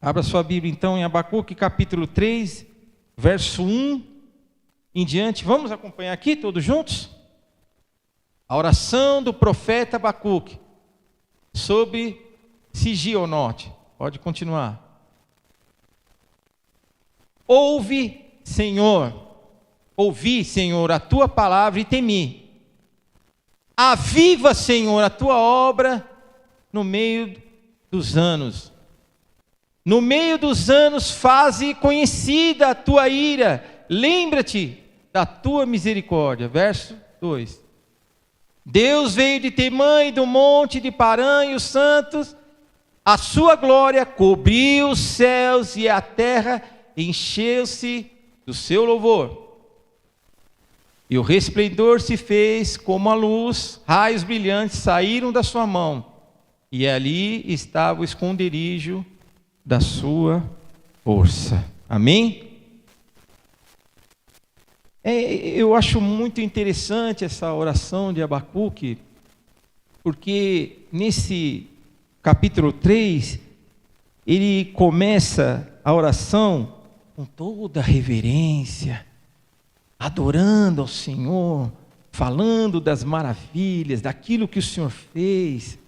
Abra sua Bíblia então em Abacuque capítulo 3, verso 1 em diante. Vamos acompanhar aqui todos juntos? A oração do profeta Abacuque sobre Sigionote. Pode continuar. Ouvi, Senhor, a tua palavra e temi. Aviva, Senhor, a tua obra no meio dos anos. No meio dos anos, faze conhecida a tua ira. Lembra-te da tua misericórdia. Verso 2. Deus veio de Temã e do monte de Parã e os santos. A sua glória cobriu os céus e a terra encheu-se do seu louvor. E o resplendor se fez como a luz, raios brilhantes saíram da sua mão. E ali estava o esconderijo da sua força. Amém? Eu acho muito interessante essa oração de Abacuque, porque nesse capítulo 3, ele começa a oração com toda a reverência, adorando ao Senhor, falando das maravilhas, daquilo que o Senhor fez,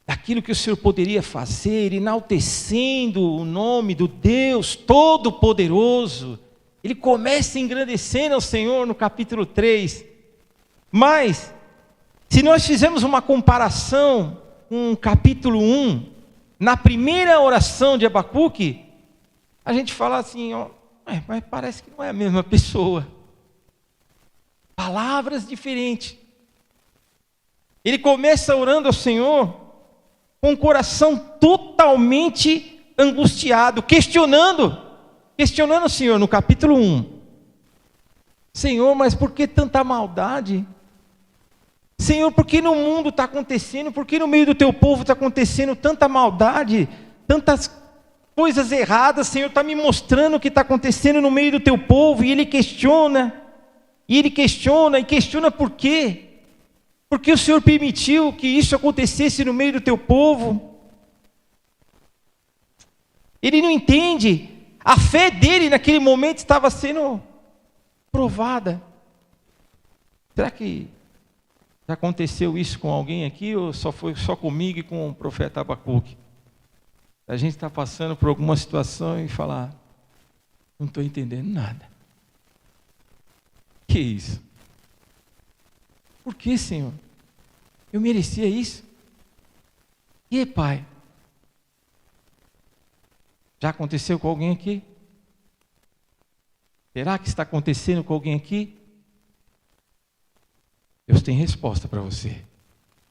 daquilo que o Senhor poderia fazer, enaltecendo o nome do Deus Todo-Poderoso. Ele começa engrandecendo ao Senhor no capítulo 3. Mas, se nós fizermos uma comparação com o capítulo 1, na primeira oração de Abacuque, a gente fala assim, ó, mas parece que não é a mesma pessoa. Palavras diferentes. Ele começa orando ao Senhor com o coração totalmente angustiado, questionando o Senhor no capítulo 1. Senhor, mas por que tanta maldade? Senhor, por que no mundo está acontecendo, por que no meio do teu povo está acontecendo tanta maldade, tantas coisas erradas? Senhor, está me mostrando o que está acontecendo no meio do teu povo. E ele questiona por quê? Porque o Senhor permitiu que isso acontecesse no meio do teu povo. Ele não entende. A fé dele naquele momento estava sendo provada. Será que já aconteceu isso com alguém aqui, ou foi só comigo e com o profeta Abacuque? A gente está passando por alguma situação e falar, não estou entendendo nada. Que isso? Por que, Senhor? Eu merecia isso? E Pai? Já aconteceu com alguém aqui? Será que está acontecendo com alguém aqui? Deus tem resposta para você.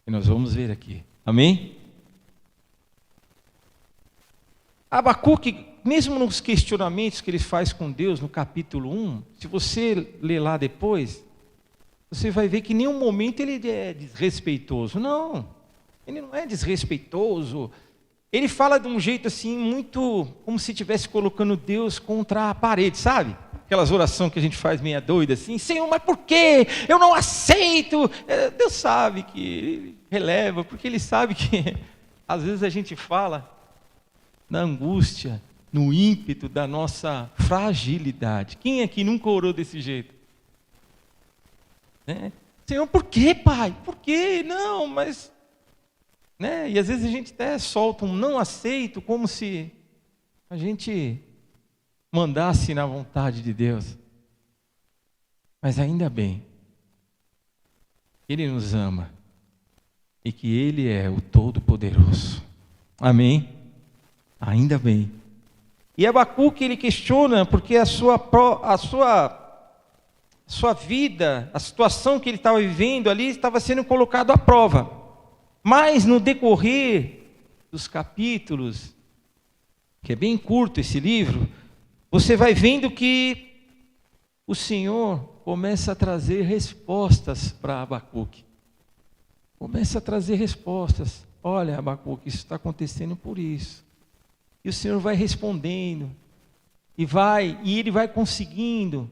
E nós vamos ver aqui. Amém? Abacuque, mesmo nos questionamentos que ele faz com Deus no capítulo 1, se você ler lá depois, você vai ver que em nenhum momento ele é desrespeitoso. Não, ele não é desrespeitoso. Ele fala de um jeito assim, muito como se estivesse colocando Deus contra a parede, sabe? Aquelas orações que a gente faz meia doida assim, Senhor, mas por quê? Eu não aceito. Deus sabe que ele releva, porque ele sabe que às vezes a gente fala na angústia, no ímpeto da nossa fragilidade. Quem aqui nunca orou desse jeito? Senhor, por quê, Pai? Por quê? Não, mas... E às vezes a gente até solta um não aceito, como se a gente mandasse na vontade de Deus. Mas ainda bem, Ele nos ama e que Ele é o Todo-Poderoso. Amém? Ainda bem. E Abacuque, ele questiona porque a sua vida, a situação que ele estava vivendo ali, estava sendo colocado à prova. Mas no decorrer dos capítulos, que é bem curto esse livro, você vai vendo que o Senhor começa a trazer respostas para Abacuque. Começa a trazer respostas. Olha, Abacuque, isso está acontecendo por isso. E o Senhor vai respondendo. E ele vai conseguindo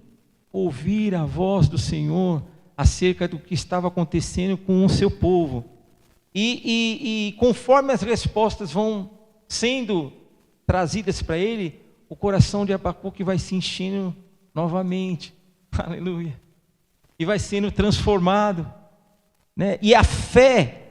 ouvir a voz do Senhor acerca do que estava acontecendo com o seu povo. E conforme as respostas vão sendo trazidas para ele, o coração de Abacuque vai se enchendo novamente. Aleluia. E vai sendo transformado, né? E a fé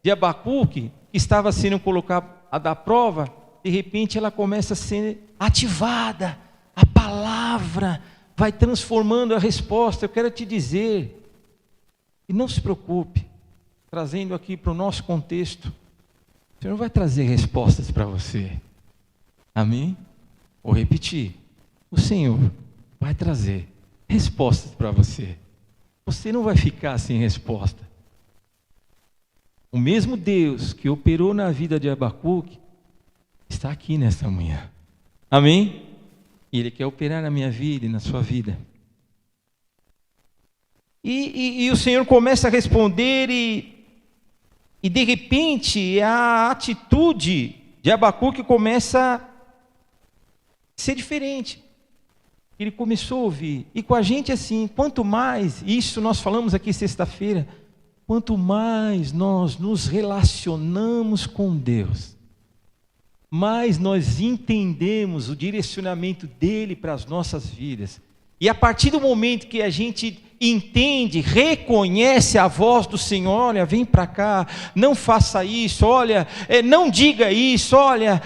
de Abacuque, que estava sendo colocada à prova, de repente ela começa a ser ativada. A palavra vai transformando a resposta. Eu quero te dizer, e não se preocupe, trazendo aqui para o nosso contexto, o Senhor não vai trazer respostas para você. Amém? Vou repetir. O Senhor vai trazer respostas para você. Você não vai ficar sem resposta. O mesmo Deus que operou na vida de Abacuque está aqui nesta manhã. Amém? E Ele quer operar na minha vida e na sua vida. E o Senhor começa a responder e de repente a atitude de Abacuque começa a ser diferente. Ele começou a ouvir. E com a gente assim, quanto mais, isso nós falamos aqui sexta-feira, quanto mais nós nos relacionamos com Deus, mais nós entendemos o direcionamento dele para as nossas vidas. E a partir do momento que a gente entende, reconhece a voz do Senhor, olha, vem para cá, não faça isso, olha, não diga isso, olha,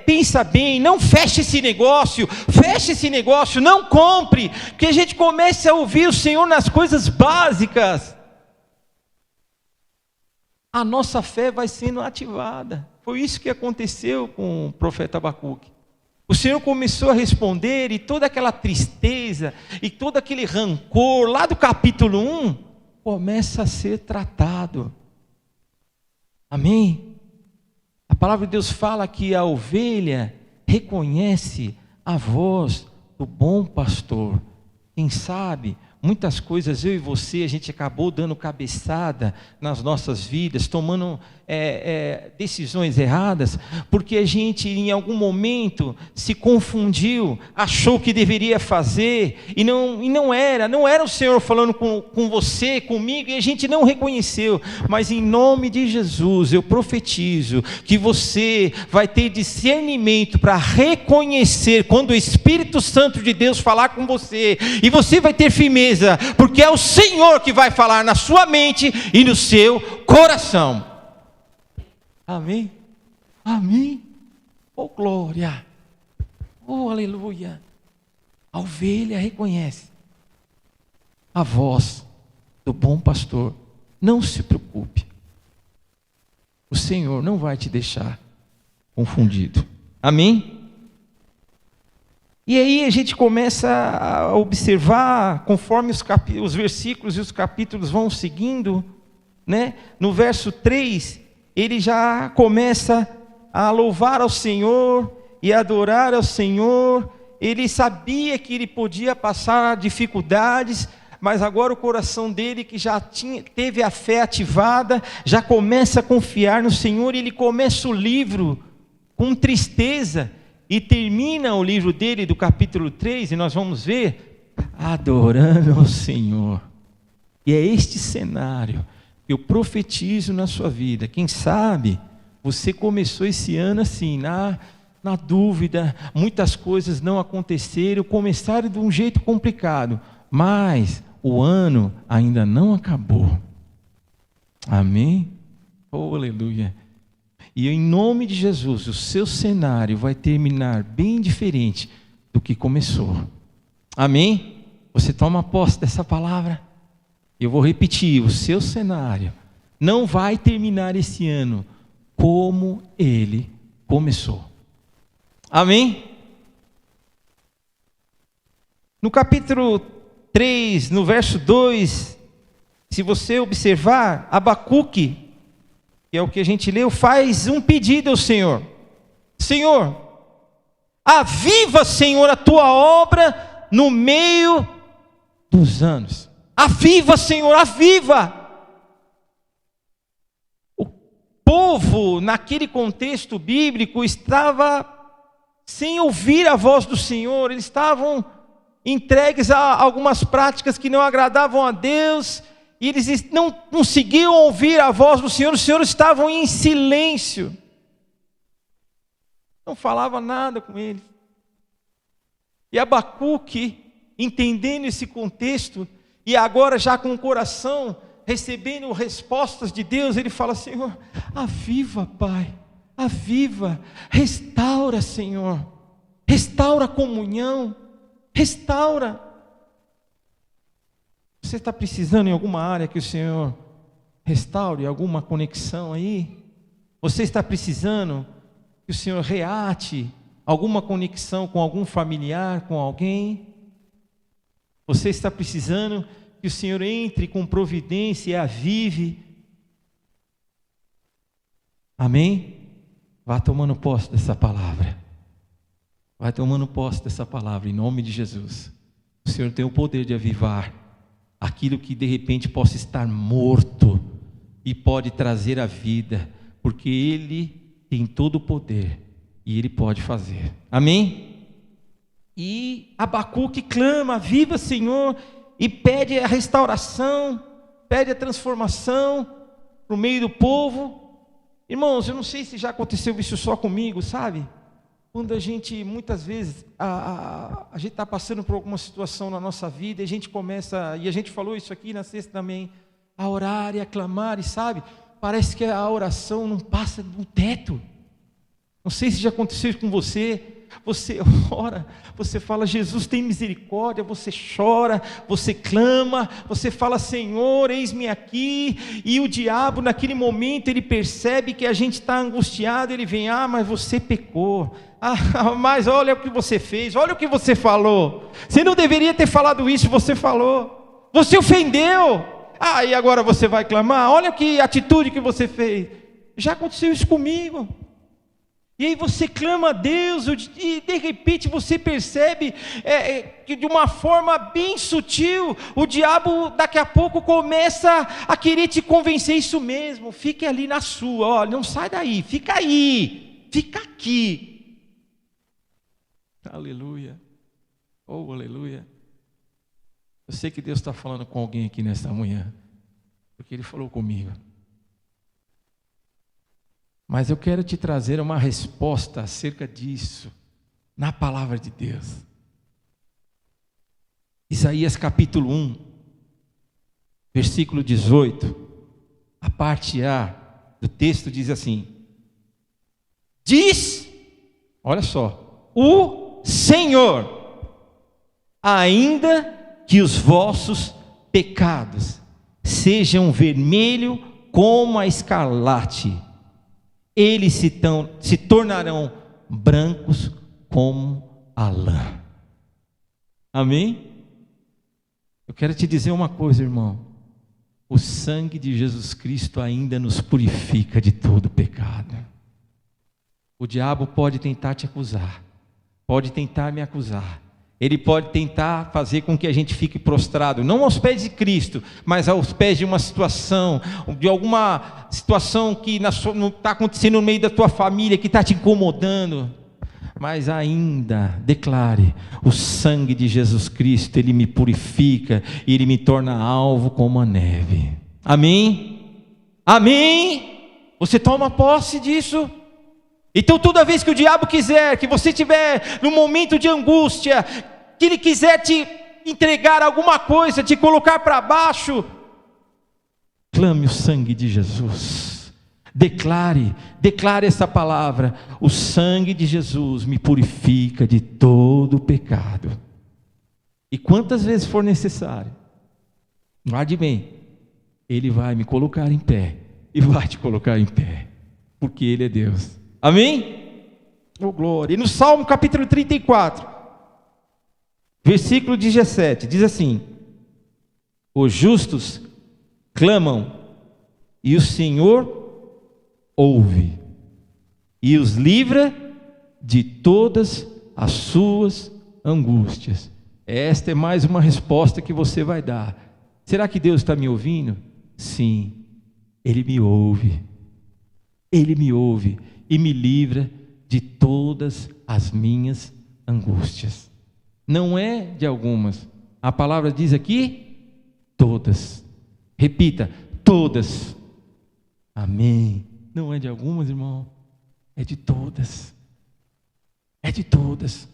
pensa bem, não feche esse negócio, não compre, que a gente comece a ouvir o Senhor nas coisas básicas. A nossa fé vai sendo ativada. Foi isso que aconteceu com o profeta Abacuque. O Senhor começou a responder e toda aquela tristeza e todo aquele rancor lá do capítulo 1 começa a ser tratado. Amém? A palavra de Deus fala que a ovelha reconhece a voz do bom pastor. Quem sabe, muitas coisas eu e você, a gente acabou dando cabeçada nas nossas vidas, tomando decisões erradas, porque a gente em algum momento se confundiu, achou que deveria fazer, e não era o Senhor falando com você, comigo, e a gente não reconheceu. Mas em nome de Jesus, eu profetizo que você vai ter discernimento para reconhecer quando o Espírito Santo de Deus falar com você, e você vai ter firmeza, porque é o Senhor que vai falar na sua mente e no seu coração. Amém? Amém? Oh glória! Oh aleluia! A ovelha reconhece a voz do bom pastor. Não se preocupe, o Senhor não vai te deixar confundido. Amém? E aí a gente começa a observar, conforme os versículos e os capítulos vão seguindo, né? No verso 3, ele já começa a louvar ao Senhor e adorar ao Senhor. Ele sabia que ele podia passar dificuldades, mas agora o coração dele, que já teve a fé ativada, já começa a confiar no Senhor. E ele começa o livro com tristeza e termina o livro dele do capítulo 3, e nós vamos ver, adorando ao Senhor. E é este cenário que eu profetizo na sua vida. Quem sabe você começou esse ano assim, na dúvida, muitas coisas não aconteceram, começaram de um jeito complicado, mas o ano ainda não acabou. Amém? Oh, aleluia. E em nome de Jesus, o seu cenário vai terminar bem diferente do que começou. Amém? Você toma posse dessa palavra? Eu vou repetir, o seu cenário não vai terminar esse ano como ele começou. Amém? No capítulo 3, no verso 2, se você observar, Abacuque, que é o que a gente leu, faz um pedido ao Senhor. Senhor, aviva, Senhor, a tua obra no meio dos anos. Aviva, Senhor, aviva. O povo, naquele contexto bíblico, estava sem ouvir a voz do Senhor. Eles estavam entregues a algumas práticas que não agradavam a Deus, e eles não conseguiam ouvir a voz do Senhor. Os senhores estavam em silêncio. não falava nada com eles. E Abacuque, entendendo esse contexto, e agora já com o coração recebendo respostas de Deus, ele fala: Senhor, aviva, Pai, aviva, restaura, Senhor, restaura a comunhão, restaura. Você está precisando em alguma área que o Senhor restaure, alguma conexão aí? Você está precisando que o Senhor reate alguma conexão com algum familiar, com alguém? Você está precisando que o Senhor entre com providência e avive? Amém? Vá tomando posse dessa palavra. Vai tomando posse dessa palavra, em nome de Jesus. O Senhor tem o poder de avivar aquilo que de repente possa estar morto e pode trazer a vida, porque Ele tem todo o poder e Ele pode fazer. Amém? E Abacuque clama: viva, Senhor, e pede a restauração, pede a transformação para o meio do povo. Irmãos, eu não sei se já aconteceu isso só comigo, sabe? Quando a gente, muitas vezes, a gente está passando por alguma situação na nossa vida, e a gente começa, e a gente falou isso aqui na sexta também, a orar e a clamar, e sabe, parece que a oração não passa do teto. Não sei se já aconteceu isso com você. Você ora, você fala: Jesus, tem misericórdia, você chora, você clama, você fala: Senhor, eis-me aqui, e o diabo naquele momento ele percebe que a gente está angustiado, ele vem: mas você pecou, mas olha o que você fez, olha o que você falou, você não deveria ter falado isso, você falou, você ofendeu, e agora você vai clamar, olha que atitude que você fez. Já aconteceu isso comigo. E aí você clama a Deus, e de repente você percebe que de uma forma bem sutil, o diabo daqui a pouco começa a querer te convencer: isso mesmo, fique ali na sua, olha, não sai daí, fica aí, fica aqui. Aleluia, oh aleluia. Eu sei que Deus está falando com alguém aqui nesta manhã, porque Ele falou comigo. Mas eu quero te trazer uma resposta acerca disso, na palavra de Deus. Isaías capítulo 1, versículo 18, a parte A do texto diz assim: diz, olha só, o Senhor, ainda que os vossos pecados sejam vermelho como a escarlate, eles se tornarão brancos como a lã. Amém? Eu quero te dizer uma coisa, irmão: o sangue de Jesus Cristo ainda nos purifica de todo pecado. O diabo pode tentar te acusar, pode tentar me acusar, ele pode tentar fazer com que a gente fique prostrado, não aos pés de Cristo, mas aos pés de uma situação, de alguma situação que está acontecendo no meio da tua família, que está te incomodando. Mas ainda declare: o sangue de Jesus Cristo, Ele me purifica e Ele me torna alvo como a neve. Amém? Amém? Você toma posse disso? Então toda vez que o diabo quiser, que você estiver num momento de angústia, que ele quiser te entregar alguma coisa, te colocar para baixo, clame o sangue de Jesus. Declare essa palavra: o sangue de Jesus me purifica de todo pecado. E quantas vezes for necessário, guarde bem, Ele vai me colocar em pé, e vai te colocar em pé, porque Ele é Deus. Amém? Oh, glória. E no Salmo capítulo 34, versículo 17, diz assim: os justos clamam, e o Senhor ouve, e os livra de todas as suas angústias. Esta é mais uma resposta que você vai dar. Será que Deus está me ouvindo? Sim, Ele me ouve. Ele me ouve e me livra de todas as minhas angústias. Não é de algumas. A palavra diz aqui: todas. Repita: todas. Amém. Não é de algumas, irmão, é de todas. de todas.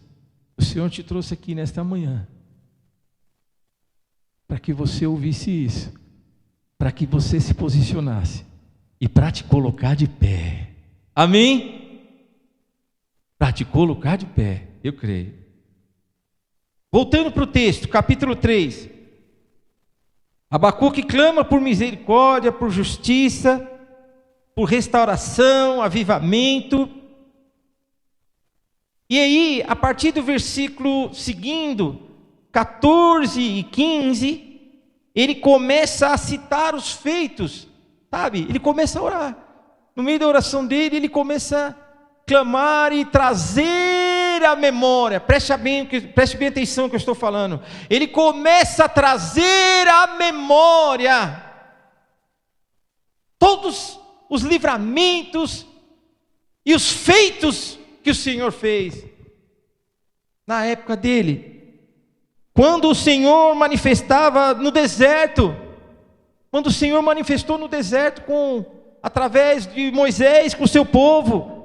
O Senhor te trouxe aqui nesta manhã para que você ouvisse isso, para que você se posicionasse e para te colocar de pé. Amém? Para te colocar de pé, eu creio. Voltando para o texto, capítulo 3. Abacuque clama por misericórdia, por justiça, por restauração, avivamento. E aí, a partir do versículo seguindo, 14 e 15, ele começa a citar os feitos, sabe? Ele começa a orar. No meio da oração dele, ele começa a clamar e trazer à memória. Preste bem atenção no que eu estou falando. Ele começa a trazer à memória todos os livramentos e os feitos que o Senhor fez na época dele. Quando o Senhor manifestava no deserto, quando o Senhor manifestou no deserto através de Moisés com o seu povo,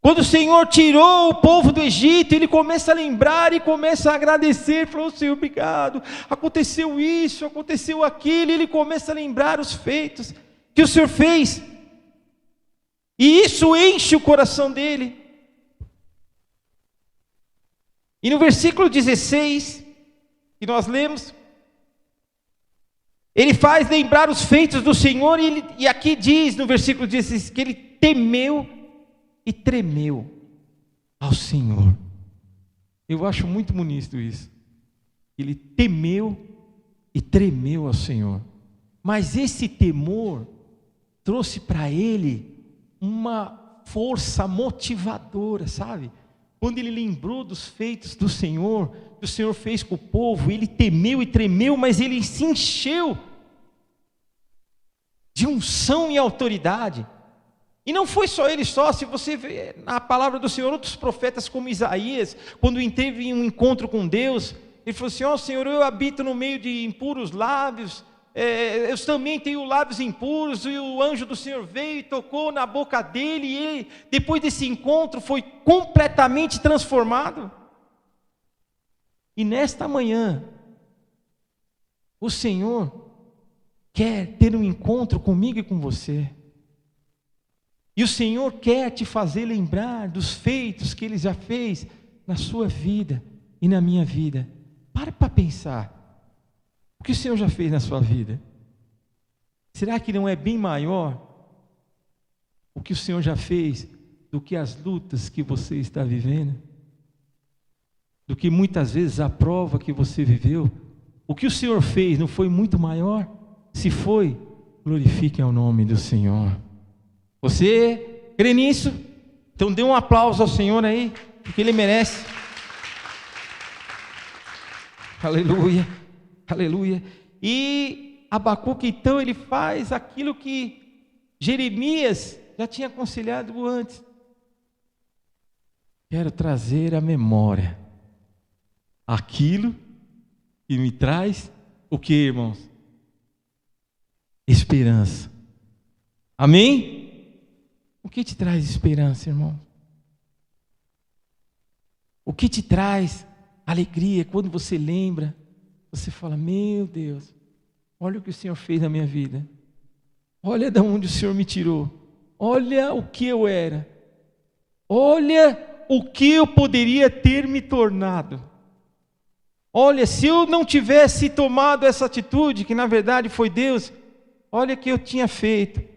quando o Senhor tirou o povo do Egito, ele começa a lembrar e começa a agradecer, falou: Senhor, obrigado, aconteceu isso, aconteceu aquilo, e ele começa a lembrar os feitos que o Senhor fez, e isso enche o coração dele. E no versículo 16, que nós lemos, ele faz lembrar os feitos do Senhor, e aqui diz no versículo 16, que ele temeu e tremeu ao Senhor. Eu acho muito bonito isso. Ele temeu e tremeu ao Senhor. Mas esse temor trouxe para ele uma força motivadora, sabe? Quando ele lembrou dos feitos do Senhor, que o Senhor fez com o povo, ele temeu e tremeu, mas ele se encheu de unção e autoridade. E não foi só ele só, se você vê na palavra do Senhor, outros profetas como Isaías, quando teve um encontro com Deus, ele falou assim: ó Senhor, eu habito no meio de impuros lábios, eu também tenho lábios impuros, e o anjo do Senhor veio e tocou na boca dele, e ele, depois desse encontro, foi completamente transformado. E nesta manhã, o Senhor quer ter um encontro comigo e com você. E o Senhor quer te fazer lembrar dos feitos que Ele já fez na sua vida e na minha vida. Para pensar. O que o Senhor já fez na sua vida? Será que não é bem maior o que o Senhor já fez do que as lutas que você está vivendo? Do que muitas vezes a prova que você viveu? O que o Senhor fez não foi muito maior? Se foi, glorifique ao nome do Senhor. Você crê nisso? Então dê um aplauso ao Senhor aí, porque Ele merece. Aleluia, aleluia. E Abacuque, então, ele faz aquilo que Jeremias já tinha aconselhado antes. Quero trazer à memória aquilo que me traz o que, irmãos? Esperança. Amém? O que te traz esperança, irmão? O que te traz alegria quando você lembra? Você fala: meu Deus, olha o que o Senhor fez na minha vida. Olha de onde o Senhor me tirou. Olha o que eu era. Olha o que eu poderia ter me tornado. Olha, se eu não tivesse tomado essa atitude, que na verdade foi Deus, olha o que eu tinha feito.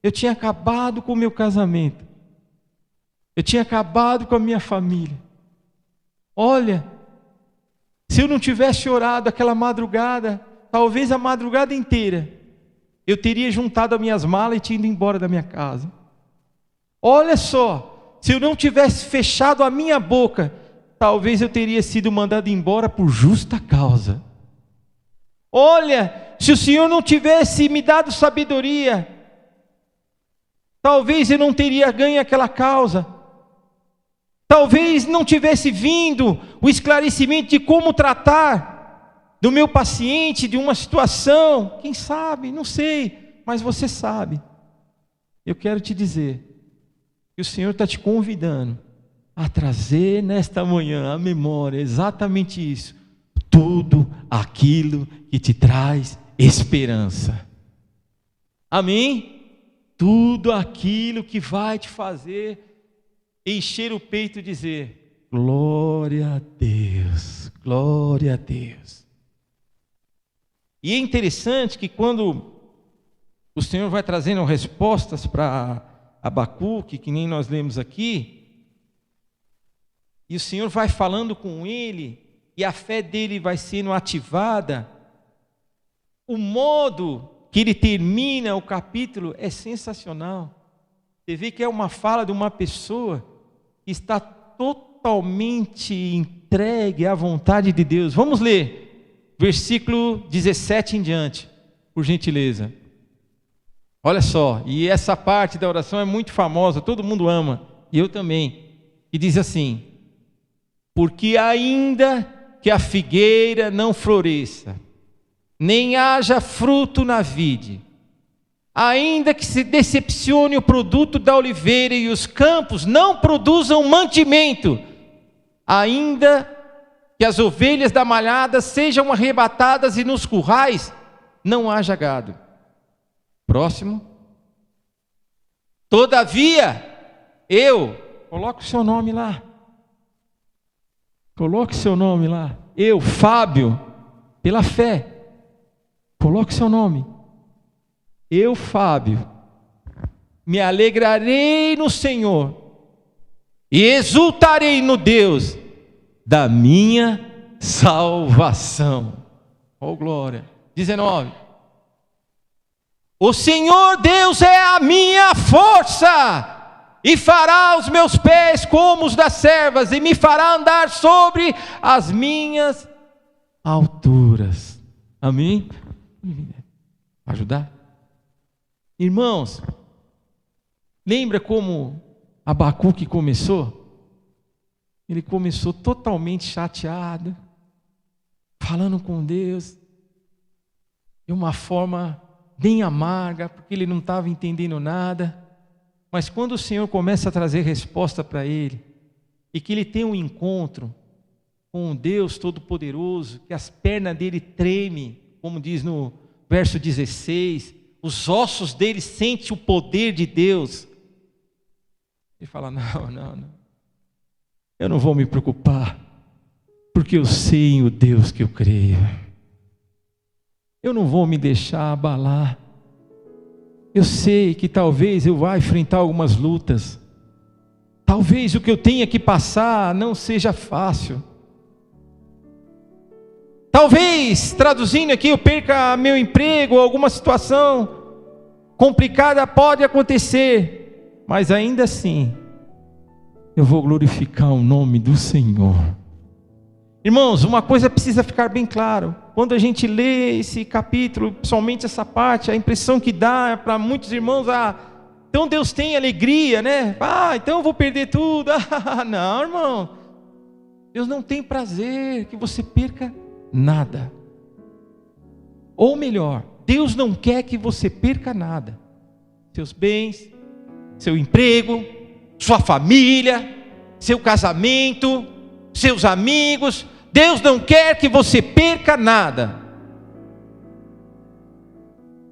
Eu tinha acabado com o meu casamento. Eu tinha acabado com a minha família. Olha, se eu não tivesse orado aquela madrugada, talvez a madrugada inteira, eu teria juntado as minhas malas e tinha ido embora da minha casa. Olha só, se eu não tivesse fechado a minha boca, talvez eu teria sido mandado embora por justa causa. Olha, se o Senhor não tivesse me dado sabedoria, talvez eu não teria ganho aquela causa. Talvez não tivesse vindo o esclarecimento de como tratar do meu paciente, de uma situação. Quem sabe? Não sei, mas você sabe. Eu quero te dizer que o Senhor está te convidando a trazer nesta manhã a memória exatamente isso: tudo aquilo que te traz esperança. Amém? Tudo aquilo que vai te fazer encher o peito e dizer: glória a Deus, glória a Deus. E é interessante que quando o Senhor vai trazendo respostas para Abacuque, que nem nós lemos aqui, e o Senhor vai falando com ele, e a fé dele vai sendo ativada, o modo que ele termina o capítulo é sensacional. Você vê que é uma fala de uma pessoa que está totalmente entregue à vontade de Deus. Vamos ler versículo 17 em diante, por gentileza. Olha só, e essa parte da oração é muito famosa, todo mundo ama, e eu também. E diz assim: porque ainda que a figueira não floresça, nem haja fruto na vide, ainda que se decepcione o produto da oliveira e os campos não produzam mantimento, ainda que as ovelhas da malhada sejam arrebatadas e nos currais não haja gado. Próximo. Todavia, coloque o seu nome lá. Coloque seu nome lá. Eu, Fábio, pela fé. Coloque seu nome. Eu, Fábio, me alegrarei no Senhor e exultarei no Deus da minha salvação. Oh, glória. 19. O Senhor Deus é a minha força, e fará os meus pés como os das servas, e me fará andar sobre as minhas alturas. Amém? Ajudar? Irmãos, lembra como Abacuque começou? Ele começou totalmente chateado, falando com Deus, de uma forma bem amarga, porque ele não estava entendendo nada. Mas quando o Senhor começa a trazer resposta para ele, e que ele tem um encontro com um Deus Todo-Poderoso, que as pernas dele tremem, como diz no verso 16, os ossos dele sentem o poder de Deus. Ele fala: não, eu não vou me preocupar, porque eu sei em o Deus que eu creio. Eu não vou me deixar abalar. Eu sei que talvez eu vá enfrentar algumas lutas. Talvez o que eu tenha que passar não seja fácil. Talvez, traduzindo aqui, eu perca meu emprego, alguma situação complicada pode acontecer. Mas ainda assim, eu vou glorificar o nome do Senhor. Irmãos, uma coisa precisa ficar bem claro. Quando a gente lê esse capítulo, principalmente essa parte, a impressão que dá para muitos irmãos: então Deus tem alegria, né? Então eu vou perder tudo. Não, irmão. Deus não tem prazer que você perca nada. Ou melhor, Deus não quer que você perca nada. Seus bens, seu emprego, sua família, seu casamento, seus amigos. Deus não quer que você perca nada.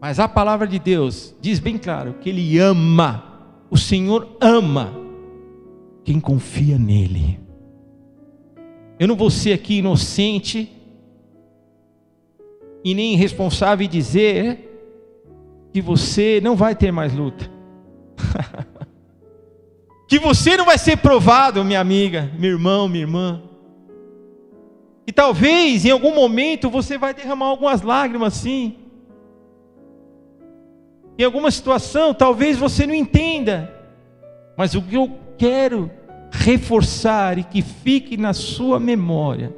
Mas a palavra de Deus diz bem claro que Ele ama, o Senhor ama quem confia nele. Eu não vou ser aqui inocente e nem irresponsável e dizer que você não vai ter mais luta. Que você não vai ser provado, minha amiga, meu irmão, minha irmã. E talvez em algum momento você vai derramar algumas lágrimas, sim. Em alguma situação talvez você não entenda. Mas o que eu quero reforçar e que fique na sua memória: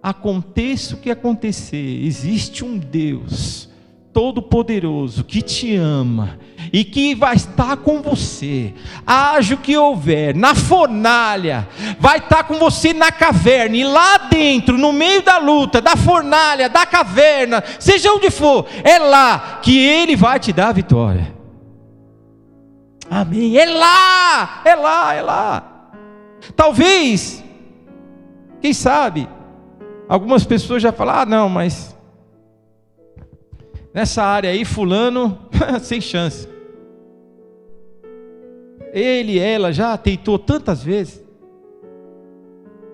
aconteça o que acontecer, existe um Deus Todo-Poderoso que te ama e que vai estar com você, haja o que houver, na fornalha, vai estar com você na caverna, e lá dentro, no meio da luta, da fornalha, da caverna, seja onde for, é lá que Ele vai te dar a vitória. Amém? É lá. Talvez, quem sabe, algumas pessoas já falam: não, mas nessa área aí, fulano, sem chance. Ele, ela já tentou tantas vezes,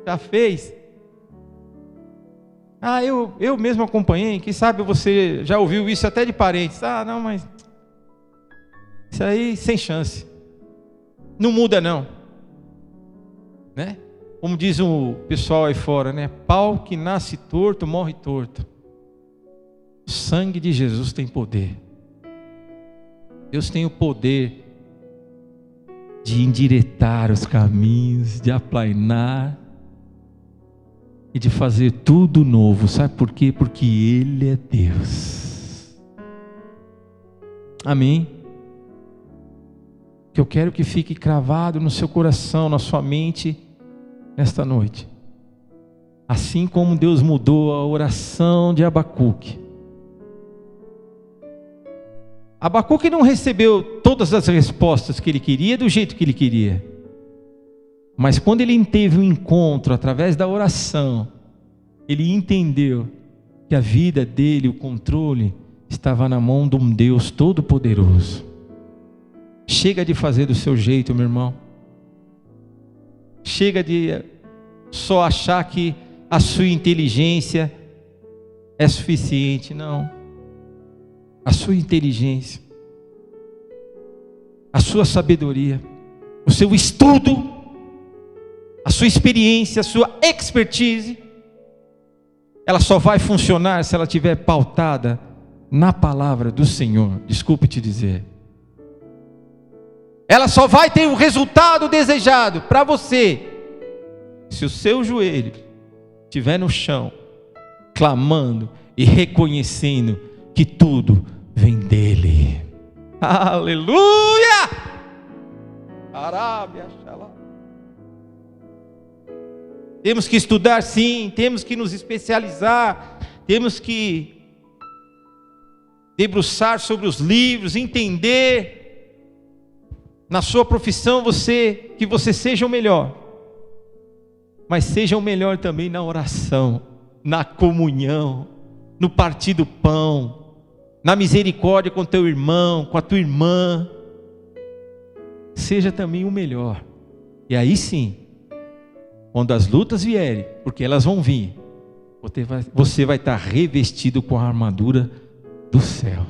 já fez. Eu mesmo acompanhei. Quem sabe você já ouviu isso até de parentes. Não, mas isso aí sem chance, não muda não, né? Como diz o pessoal aí fora, né? Pau que nasce torto, morre torto. O sangue de Jesus tem poder. Deus tem o poder de endireitar os caminhos, de aplainar e de fazer tudo novo. Sabe por quê? Porque Ele é Deus. Amém? Que eu quero que fique cravado no seu coração, na sua mente, nesta noite. Assim como Deus mudou a oração de Abacuque. Abacuque não recebeu todas as respostas que ele queria do jeito que ele queria. Mas quando ele teve um encontro através da oração, ele entendeu que a vida dele, o controle, estava na mão de um Deus todo-poderoso. Chega de fazer do seu jeito, meu irmão. Chega de só achar que a sua inteligência é suficiente. Não. A sua inteligência, a sua sabedoria, o seu estudo, a sua experiência, a sua expertise, ela só vai funcionar se ela estiver pautada na palavra do Senhor. Desculpe te dizer. Ela só vai ter o resultado desejado para você se o seu joelho estiver no chão, clamando e reconhecendo que tudo vem dele. Aleluia! Arábia, xalá. Temos que estudar, sim, temos que nos especializar, temos que debruçar sobre os livros, entender na sua profissão que você seja o melhor, mas seja o melhor também na oração, na comunhão, no partir do pão, na misericórdia com teu irmão, com a tua irmã. Seja também o melhor. E aí sim, quando as lutas vierem, porque elas vão vir, você vai estar revestido com a armadura do céu.